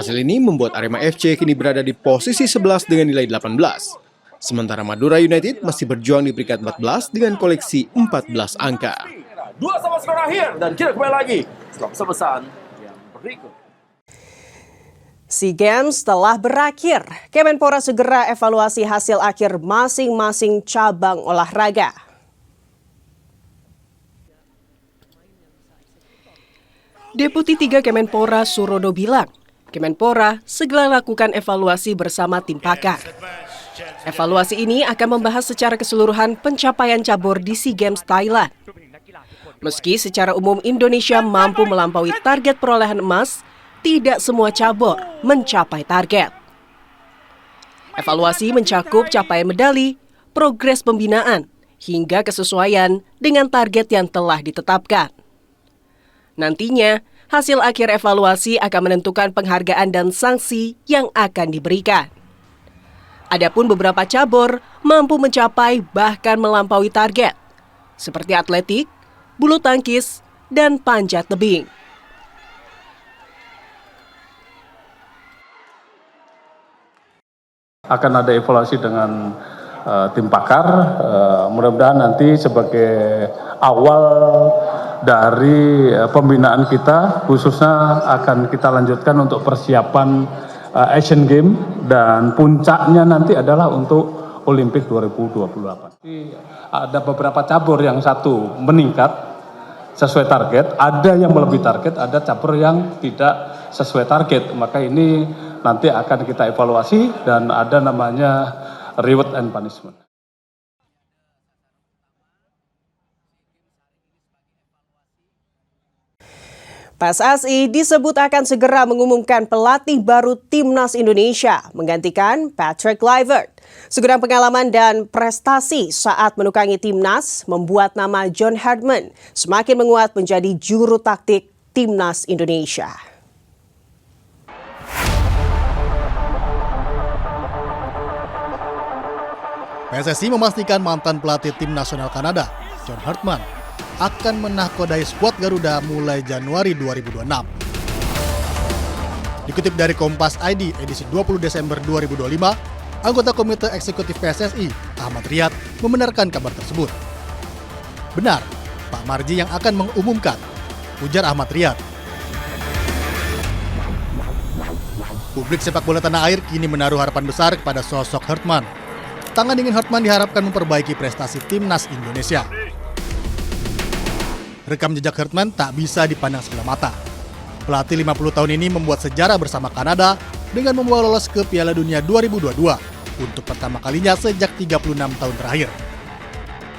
Hasil ini membuat Arema FC kini berada di posisi 11 dengan nilai 18. Sementara Madura United masih berjuang di peringkat 14 dengan koleksi 14 angka. 2 sama skor akhir dan kita kembali lagi setelah pesan yang berikut. SEA Games telah berakhir. Kemenpora segera evaluasi hasil akhir masing-masing cabang olahraga. Deputi 3 Kemenpora Surodo bilang, Kemenpora segera lakukan evaluasi bersama tim pakar. Evaluasi ini akan membahas secara keseluruhan pencapaian cabur di SEA Games Thailand. Meski secara umum Indonesia mampu melampaui target perolehan emas, tidak semua cabur mencapai target. Evaluasi mencakup capaian medali, progres pembinaan, hingga kesesuaian dengan target yang telah ditetapkan. Nantinya, hasil akhir evaluasi akan menentukan penghargaan dan sanksi yang akan diberikan. Adapun beberapa cabur mampu mencapai bahkan melampaui target, seperti atletik, bulu tangkis, dan panjat tebing. Akan ada evaluasi dengan tim pakar, mudah-mudahan nanti sebagai awal dari pembinaan kita, khususnya akan kita lanjutkan untuk persiapan Asian Games dan puncaknya nanti adalah untuk Olimpik 2028. Ada beberapa cabur yang satu meningkat sesuai target, ada yang melebihi target, ada cabur yang tidak sesuai target, maka ini nanti akan kita evaluasi dan ada namanya reward and punishment. PSSI disebut akan segera mengumumkan pelatih baru Timnas Indonesia menggantikan Patrick Kluivert. Segudang pengalaman dan prestasi saat menukangi Timnas membuat nama John Herdman semakin menguat menjadi juru taktik Timnas Indonesia. PSSI memastikan mantan pelatih tim nasional Kanada, John Herdman, akan menahkodai skuad Garuda mulai Januari 2026. Dikutip dari Kompas ID edisi 20 Desember 2025, anggota Komite Eksekutif PSSI, Ahmad Riyad, membenarkan kabar tersebut. Benar, Pak Marji yang akan mengumumkan, ujar Ahmad Riyad. Publik sepak bola tanah air kini menaruh harapan besar kepada sosok Hartman. Tangan dingin Hartman diharapkan memperbaiki prestasi timnas Indonesia. Rekam jejak Hartman tak bisa dipandang sebelah mata. Pelatih 50 tahun ini membuat sejarah bersama Kanada dengan membawa lolos ke Piala Dunia 2022 untuk pertama kalinya sejak 36 tahun terakhir.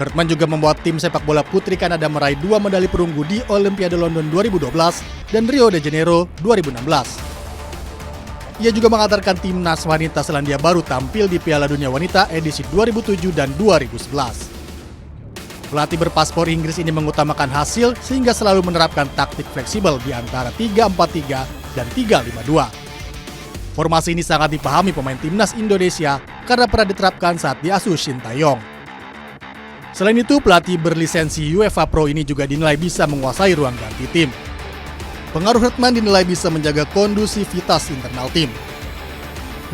Hartman juga membawa tim sepak bola putri Kanada meraih 2 medali perunggu di Olimpiade London 2012 dan Rio de Janeiro 2016. Ia juga mengantarkan timnas wanita Selandia Baru tampil di Piala Dunia Wanita edisi 2007 dan 2011. Pelatih berpaspor Inggris ini mengutamakan hasil sehingga selalu menerapkan taktik fleksibel di antara 3-4-3 dan 3-5-2. Formasi ini sangat dipahami pemain timnas Indonesia karena pernah diterapkan saat diasuh Shin Tae-yong. Selain itu, pelatih berlisensi UEFA Pro ini juga dinilai bisa menguasai ruang ganti tim. Pengaruh Hartman dinilai bisa menjaga kondusivitas internal tim.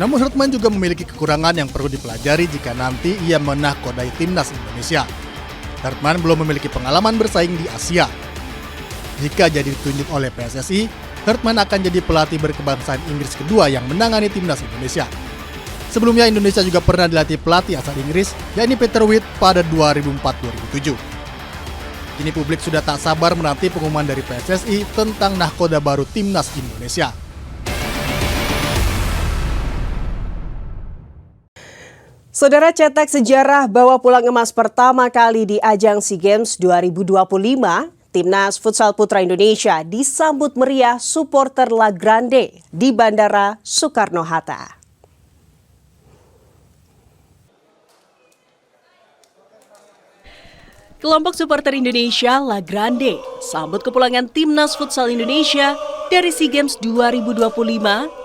Namun Hartman juga memiliki kekurangan yang perlu dipelajari jika nanti ia menahkodai timnas Indonesia. Hartman belum memiliki pengalaman bersaing di Asia. Jika jadi ditunjuk oleh PSSI, Hartman akan jadi pelatih berkebangsaan Inggris kedua yang menangani timnas Indonesia. Sebelumnya Indonesia juga pernah dilatih pelatih asal Inggris, yakni Peter Witt pada 2004-2007. Kini publik sudah tak sabar menanti pengumuman dari PSSI tentang nahkoda baru timnas Indonesia. Saudara, cetak sejarah bawa pulang emas pertama kali di ajang SEA Games 2025, Timnas Futsal Putra Indonesia disambut meriah supporter La Grande di Bandara Soekarno-Hatta. Kelompok supporter Indonesia La Grande sambut kepulangan Timnas Futsal Indonesia dari SEA Games 2025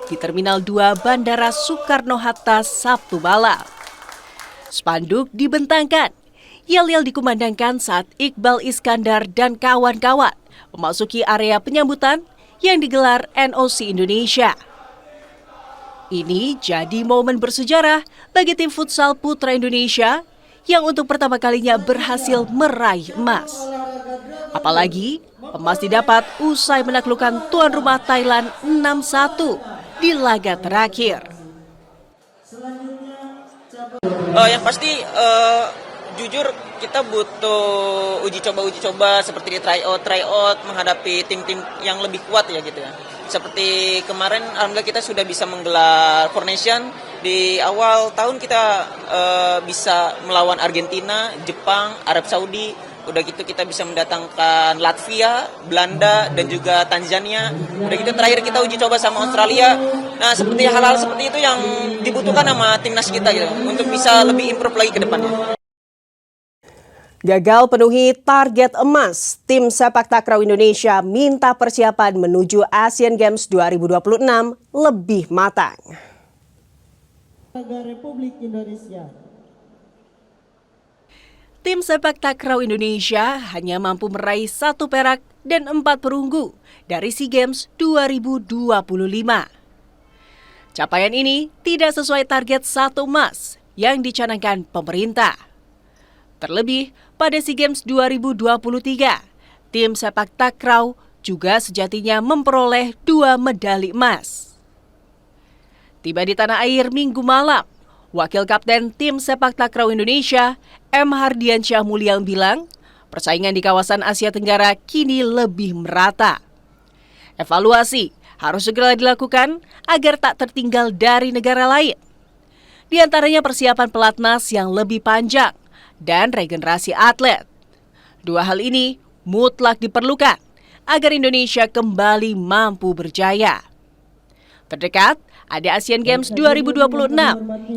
di Terminal 2 Bandara Soekarno-Hatta Sabtu malam. Spanduk dibentangkan, yel-yel dikumandangkan saat Iqbal Iskandar dan kawan-kawan memasuki area penyambutan yang digelar NOC Indonesia. Ini jadi momen bersejarah bagi tim futsal putra Indonesia yang untuk pertama kalinya berhasil meraih emas. Apalagi emas didapat usai menaklukkan tuan rumah Thailand 6-1 di laga terakhir. Yang pasti jujur kita butuh uji coba seperti di tryout menghadapi tim-tim yang lebih kuat ya gitu ya. Seperti kemarin alhamdulillah kita sudah bisa menggelar Four Nation. Di awal tahun kita bisa melawan Argentina, Jepang, Arab Saudi. Udah gitu kita bisa mendatangkan Latvia, Belanda, dan juga Tanzania. Udah gitu terakhir kita uji coba sama Australia. Nah seperti hal-hal seperti itu yang dibutuhkan sama timnas kita gitu, untuk bisa lebih improve lagi ke depannya. Gagal penuhi target emas, tim sepak takraw Indonesia minta persiapan menuju Asian Games 2026 lebih matang. Republik Indonesia. Tim sepak takraw Indonesia hanya mampu meraih 1 perak dan 4 perunggu dari SEA Games 2025. Capaian ini tidak sesuai target 1 emas yang dicanangkan pemerintah. Terlebih, pada SEA Games 2023, tim sepak takraw juga sejatinya memperoleh 2 medali emas. Tiba di tanah air Minggu malam, Wakil Kapten tim sepak takraw Indonesia, M. Hardiansyah Mulyang bilang, persaingan di kawasan Asia Tenggara kini lebih merata. Evaluasi harus segera dilakukan agar tak tertinggal dari negara lain. Di antaranya persiapan pelatnas yang lebih panjang dan regenerasi atlet. 2 hal ini mutlak diperlukan agar Indonesia kembali mampu berjaya. Terdekat, ada Asian Games 2026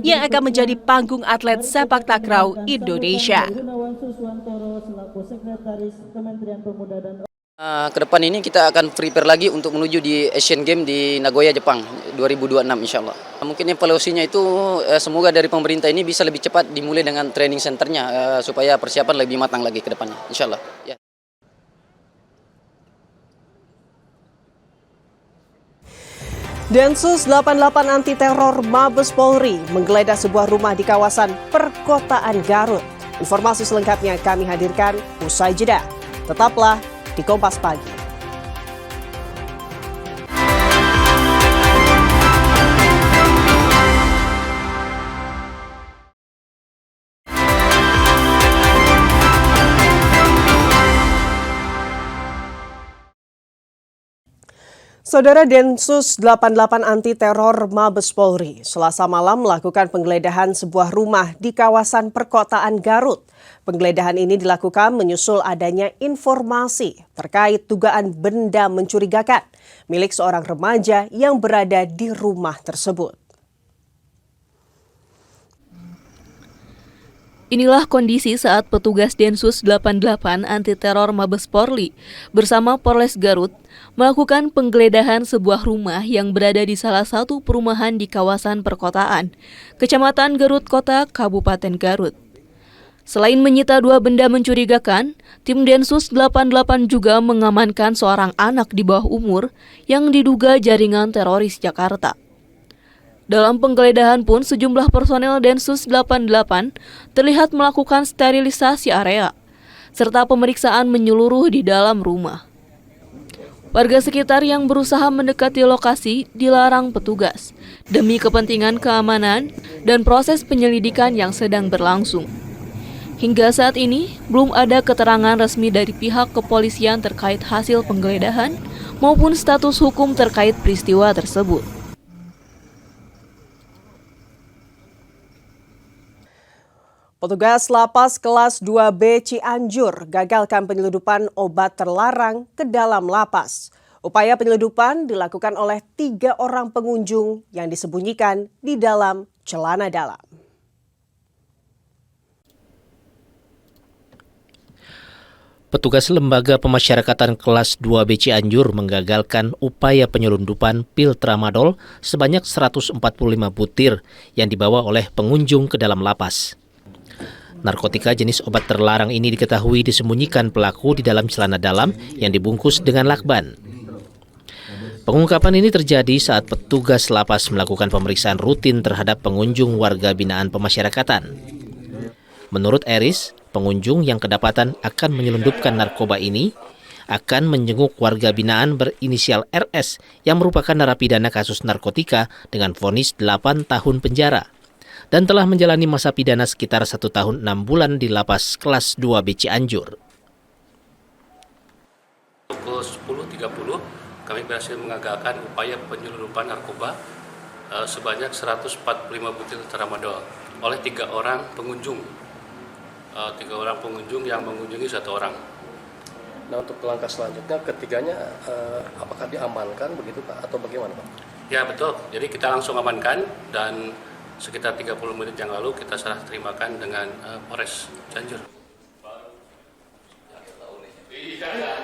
yang akan menjadi panggung atlet sepak takraw Indonesia. Kedepan ini kita akan prepare lagi untuk menuju di Asian Games di Nagoya, Jepang 2026 insya Allah. Mungkin evaluasinya itu semoga dari pemerintah ini bisa lebih cepat dimulai dengan training centernya supaya persiapan lebih matang lagi ke depannya insya Allah. Ya. Densus 88 anti teror Mabes Polri menggeledah sebuah rumah di kawasan perkotaan Garut. Informasi selengkapnya kami hadirkan usai jeda. Tetaplah di Kompas Pagi. Saudara, Densus 88 Anti Teror Mabes Polri Selasa malam melakukan penggeledahan sebuah rumah di kawasan perkotaan Garut. Penggeledahan ini dilakukan menyusul adanya informasi terkait dugaan benda mencurigakan milik seorang remaja yang berada di rumah tersebut. Inilah kondisi saat petugas Densus 88 Anti Teror Mabes Polri bersama Polres Garut melakukan penggeledahan sebuah rumah yang berada di salah satu perumahan di kawasan perkotaan, Kecamatan Garut Kota, Kabupaten Garut. Selain menyita 2 benda mencurigakan, tim Densus 88 juga mengamankan seorang anak di bawah umur yang diduga jaringan teroris Jakarta. Dalam penggeledahan pun sejumlah personel Densus 88 terlihat melakukan sterilisasi area, serta pemeriksaan menyeluruh di dalam rumah. Warga sekitar yang berusaha mendekati lokasi dilarang petugas demi kepentingan keamanan dan proses penyelidikan yang sedang berlangsung. Hingga saat ini, belum ada keterangan resmi dari pihak kepolisian terkait hasil penggeledahan maupun status hukum terkait peristiwa tersebut. Petugas Lapas Kelas 2B Cianjur gagalkan penyeludupan obat terlarang ke dalam lapas. Upaya penyeludupan dilakukan oleh 3 orang pengunjung yang disembunyikan di dalam celana dalam. Petugas Lembaga Pemasyarakatan Kelas 2B Cianjur menggagalkan upaya penyelundupan pil tramadol sebanyak 145 butir yang dibawa oleh pengunjung ke dalam lapas. Narkotika jenis obat terlarang ini diketahui disembunyikan pelaku di dalam celana dalam yang dibungkus dengan lakban. Pengungkapan ini terjadi saat petugas lapas melakukan pemeriksaan rutin terhadap pengunjung warga binaan pemasyarakatan. Menurut Eris, pengunjung yang kedapatan akan menyelundupkan narkoba ini akan menjenguk warga binaan berinisial RS yang merupakan narapidana kasus narkotika dengan vonis 8 tahun penjara dan telah menjalani masa pidana sekitar 1 tahun 6 bulan di Lapas Kelas 2B Cianjur. Pukul 10.30 kami berhasil mengagalkan upaya penyelundupan narkoba sebanyak 145 butir tramadol oleh 3 orang pengunjung. 3 orang pengunjung yang mengunjungi 1 orang. Nah, untuk langkah selanjutnya ketiganya apakah diamankan begitu Pak atau bagaimana Pak? Ya betul, jadi kita langsung amankan dan sekitar 30 menit yang lalu kita serah terimakan dengan Polres Cianjur.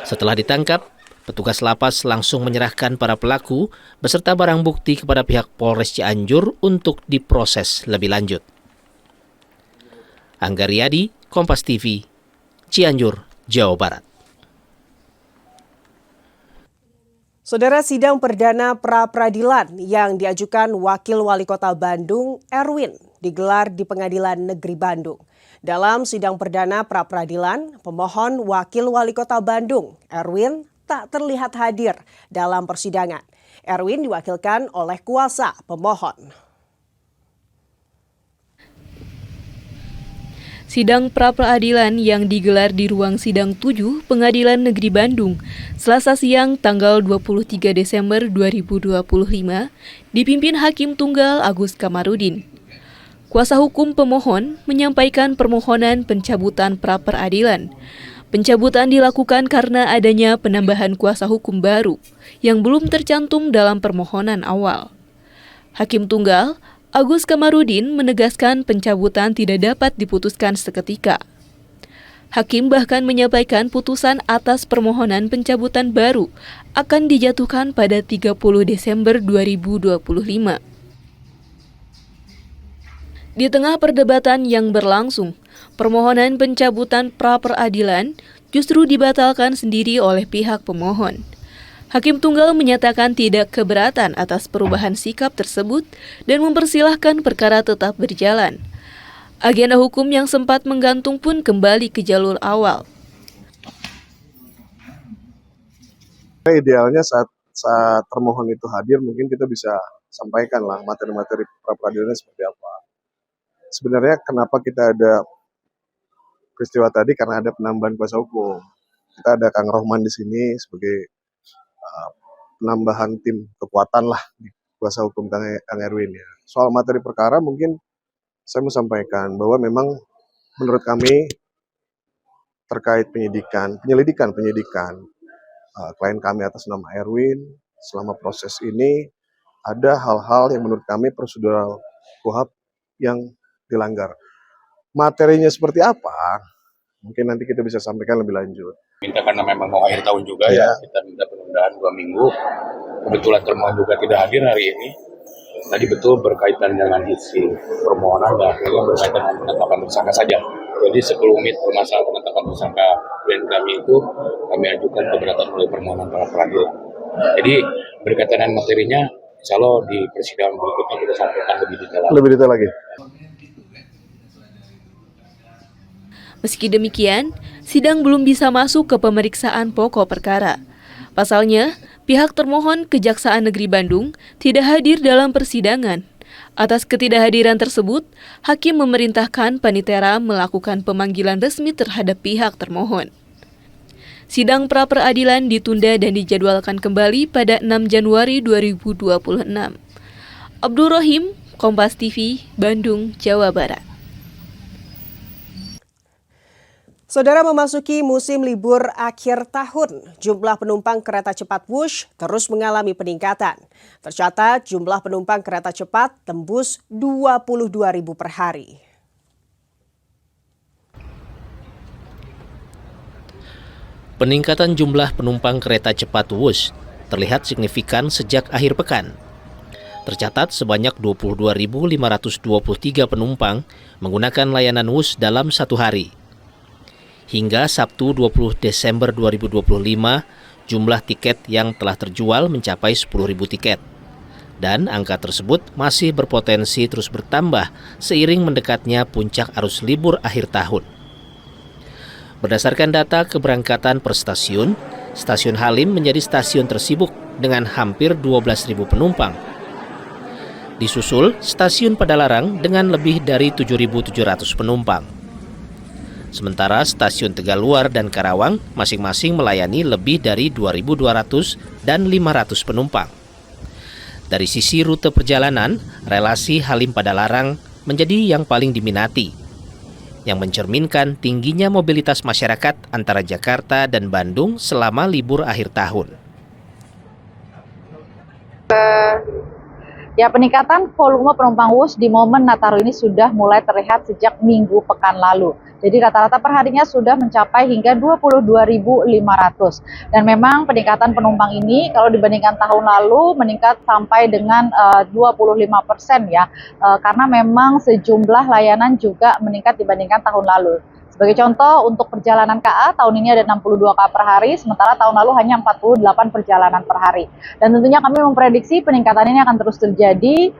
Setelah ditangkap, petugas lapas langsung menyerahkan para pelaku beserta barang bukti kepada pihak Polres Cianjur untuk diproses lebih lanjut. Angga Riyadi, Kompas TV, Cianjur, Jawa Barat. Saudara, sidang perdana pra-peradilan yang diajukan Wakil Wali Kota Bandung, Erwin, digelar di Pengadilan Negeri Bandung. Dalam sidang perdana pra-peradilan, pemohon Wakil Wali Kota Bandung, Erwin, tak terlihat hadir dalam persidangan. Erwin diwakilkan oleh kuasa pemohon. Sidang pra-peradilan yang digelar di ruang sidang 7 Pengadilan Negeri Bandung, Selasa siang tanggal 23 Desember 2025, dipimpin Hakim Tunggal Agus Kamarudin. Kuasa hukum pemohon menyampaikan permohonan pencabutan pra-peradilan. Pencabutan dilakukan karena adanya penambahan kuasa hukum baru yang belum tercantum dalam permohonan awal. Hakim Tunggal Agus Kamarudin menegaskan pencabutan tidak dapat diputuskan seketika. Hakim bahkan menyampaikan putusan atas permohonan pencabutan baru akan dijatuhkan pada 30 Desember 2025. Di tengah perdebatan yang berlangsung, permohonan pencabutan pra-peradilan justru dibatalkan sendiri oleh pihak pemohon. Hakim Tunggal menyatakan tidak keberatan atas perubahan sikap tersebut dan mempersilahkan perkara tetap berjalan. Agenda hukum yang sempat menggantung pun kembali ke jalur awal. Idealnya saat termohon itu hadir, mungkin kita bisa sampaikan lah materi-materi pra-peradilannya seperti apa. Sebenarnya kenapa kita ada peristiwa tadi, karena ada penambahan kuasa hukum. Kita ada Kang Rohman di sini sebagai penambahan tim kekuatan lah di kuasa hukum Kang Erwin ya. Soal materi perkara mungkin saya mau sampaikan bahwa memang menurut kami terkait penyelidikan klien kami atas nama Erwin, selama proses ini ada hal-hal yang menurut kami prosedural KUHP yang dilanggar. Materinya seperti apa? Mungkin nanti kita bisa sampaikan lebih lanjut. Minta karena memang mau akhir tahun juga ya, kita minta penundaan 2 minggu. Kebetulan termohon juga tidak hadir hari ini. Tadi betul berkaitan dengan isi permohonan dan akhirnya berkaitan dengan penetapan tersangka saja. Jadi sekelumit permasalahan penetapan tersangka klien kami itu kami ajukan keberatan melalui permohonan para peradilan. Jadi berkaitan dengan materinya, insya Allah di persidangan berikutnya kita sampaikan lebih detail lagi. Lebih detail lagi. Meski demikian, sidang belum bisa masuk ke pemeriksaan pokok perkara. Pasalnya, pihak termohon Kejaksaan Negeri Bandung tidak hadir dalam persidangan. Atas ketidakhadiran tersebut, hakim memerintahkan Panitera melakukan pemanggilan resmi terhadap pihak termohon. Sidang pra-peradilan ditunda dan dijadwalkan kembali pada 6 Januari 2026. Abdul Rahim, Kompas TV, Bandung, Jawa Barat. Saudara, memasuki musim libur akhir tahun, jumlah penumpang kereta cepat Wush terus mengalami peningkatan. Tercatat jumlah penumpang kereta cepat tembus 22.000 per hari. Peningkatan jumlah penumpang kereta cepat Wush terlihat signifikan sejak akhir pekan. Tercatat sebanyak 22.523 penumpang menggunakan layanan Wush dalam satu hari. Hingga Sabtu 20 Desember 2025, jumlah tiket yang telah terjual mencapai 10.000 tiket. Dan angka tersebut masih berpotensi terus bertambah seiring mendekatnya puncak arus libur akhir tahun. Berdasarkan data keberangkatan per stasiun, Stasiun Halim menjadi stasiun tersibuk dengan hampir 12.000 penumpang. Disusul Stasiun Padalarang dengan lebih dari 7.700 penumpang. Sementara Stasiun Tegaluar dan Karawang masing-masing melayani lebih dari 2.200 dan 500 penumpang. Dari sisi rute perjalanan, relasi Halim Padalarang menjadi yang paling diminati, yang mencerminkan tingginya mobilitas masyarakat antara Jakarta dan Bandung selama libur akhir tahun. Ya, peningkatan volume penumpang Wush di momen Nataru ini sudah mulai terlihat sejak minggu pekan lalu. Jadi rata-rata perharinya sudah mencapai hingga 22.500. Dan memang peningkatan penumpang ini kalau dibandingkan tahun lalu meningkat sampai dengan 25% ya. Karena memang sejumlah layanan juga meningkat dibandingkan tahun lalu. Sebagai contoh, untuk perjalanan KA tahun ini ada 62 KA per hari, sementara tahun lalu hanya 48 perjalanan per hari. Dan tentunya kami memprediksi peningkatan ini akan terus terjadi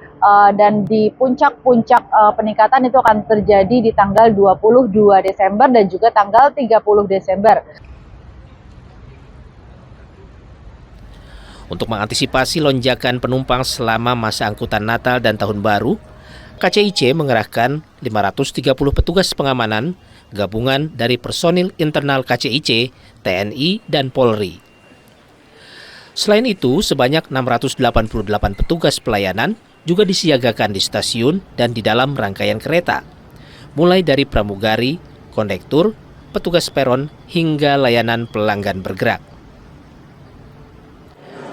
dan di puncak-puncak peningkatan itu akan terjadi di tanggal 22 Desember dan juga tanggal 30 Desember. Untuk mengantisipasi lonjakan penumpang selama masa angkutan Natal dan Tahun Baru, KCIC mengerahkan 530 petugas pengamanan gabungan dari personil internal KCIC, TNI, dan Polri. Selain itu, sebanyak 688 petugas pelayanan juga disiagakan di stasiun dan di dalam rangkaian kereta, mulai dari pramugari, kondektur, petugas peron, hingga layanan pelanggan bergerak.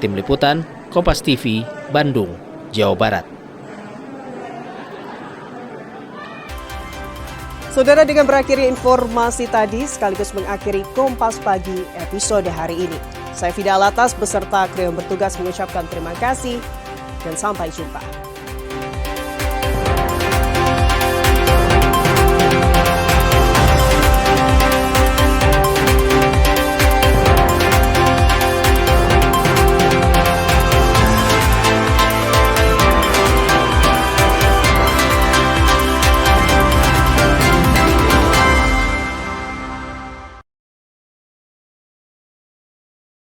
Tim Liputan, Kompas TV, Bandung, Jawa Barat. Saudara, dengan berakhirnya informasi tadi sekaligus mengakhiri Kompas Pagi episode hari ini. Saya Fida Alatas beserta kru yang bertugas mengucapkan terima kasih dan sampai jumpa.